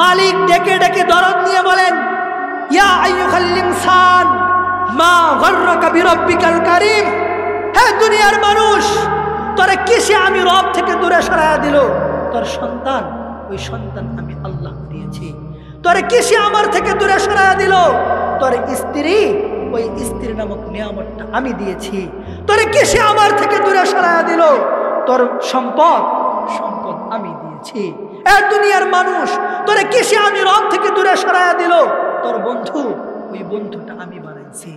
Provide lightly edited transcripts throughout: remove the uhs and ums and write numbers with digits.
মালিক ডেকে ডেকে দরদ নিয়ে বলেন, ইয়া আইয়ুহাল ইনসান মা গররাকা বিরাব্বিকাল কারীম। হে দুনিয়ার মানুষ, তোরে কিসে আমি রব থেকে দূরে সরায়া দিল? তোর সন্তান, ওই সন্তান আমি আল্লাহ দিয়েছি। তোরে কিসে আমার থেকে দূরে সরায়া দিল? তোর স্ত্রী, ওই স্ত্রী নামক নিয়ামতটা আমি দিয়েছি। তোরে কিসে আমার থেকে দূরে সরায়া দিল? তোর সম্পদ, সম্পদ আমি দিয়েছি। এ দুনিয়ার মানুষ, তোরে কিসে আমি রব থেকে দূরে সরায়া দিল? তোর বন্ধু, ওই বন্ধুটা আমি বানাইছি।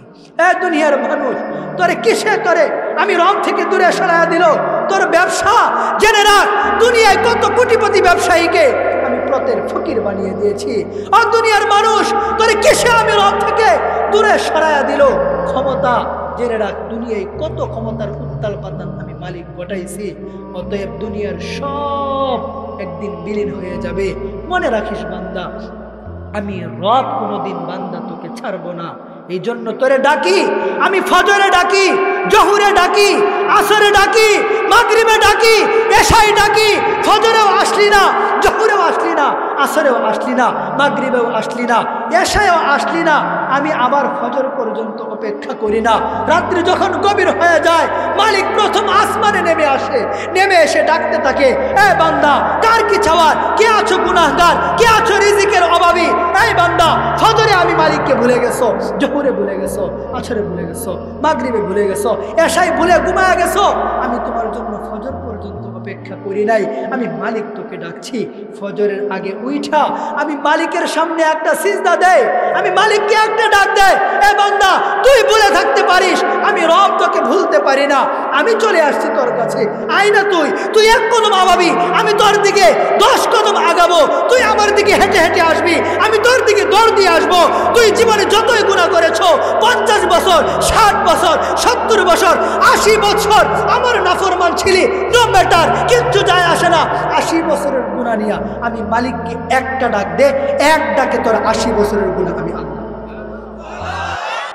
এ দুনিয়ার মানুষ, তোরে কিসে তোরে আমি রব থেকে দূরে সরায়া দিল? তোর ব্যবসা, জেনে রাখ দুনিয়ায় কত কোটিপতি ব্যবসায়ীকে আমি প্লটের ফকির বানিয়ে দিয়েছি। আর দুনিয়ার মানুষ, তোরে কিসে আমি রব থেকে দূরে সরায়া দিল? ক্ষমতা, জেনে রাখ দুনিয়ায় কত ক্ষমতার উত্তাল পাতাল আমি মালিক ঘটাইছি। অতএব দুনিয়ার সব একদিন বিলীন হয়ে যাবে। মনে রাখিস বান্দা, আমি রব কোনোদিন বান্দা তোকে ছাড়বো না। এই জন্য তোরে ডাকি, আমি ফজরে ডাকি, জহুরে ডাকি, আসরে ডাকি, মাগরিবে ডাকি, এশায় ডাকি। ফজরেও আসলি না, জহুরেও আসলি না, আসরেও আসলি না, মাগরিবেও আসলি না, এশায়ও আসলি না। আমি আবার ফজর পর্যন্ত অপেক্ষা করি না। রাত্রি যখন গভীর হয়ে যায়, মালিক প্রথম আসমানে নেমে আসে, নেমে এসে ডাকতে থাকে, এ বান্দা কার কি চাওয়ার? কে আছো গুনাহগার? কে আছো রিজিকের অভাবী? এই বান্দা, ফজরে আমি মালিককে ভুলে গেছো, জহুরে ভুলে গেছো, আসরে ভুলে গেছো, মাগরিবে ভুলে গেছো, এশায় ভুলে ঘুমায়া গেছো। আমি তোমার জন্য ফজর পর্যন্ত অপেক্ষা করি নাই। আমি মালিক তোকে ডাকছি। ফজরের আগে উঠা আমি মালিকের সামনে একটা সিজদা দেই, আমি মালিককে একটা ডাক দেয়, এ বান্দা তুই ভুলে থাকতে পারিস, আমি রব তোকে ভুলতে পারি না। আমি চলে আসছি তোর কাছে, আয় না তুই এক কদম আগাবি, আমি তোর দিকে 10 কদম আগাবো। তুই আমার দিকে হেঁটে হেঁটে আসবি, আমি তোর দিকে দৌড় দিয়ে আসবো। তুই জীবনে যতই গুনাহ করেছো, 50 বছর, 60 বছর, 70 বছর, 80 বছর আমার নাফরমান ছিলি, নো ম্যাটার, কিচ্ছু যায় আসে না। 80 বছরের গুনাহ নিয়ে আমি মালিককে একটা ডাক দে, এক ডাকে তোর 80 বছরের গুনাহ আমি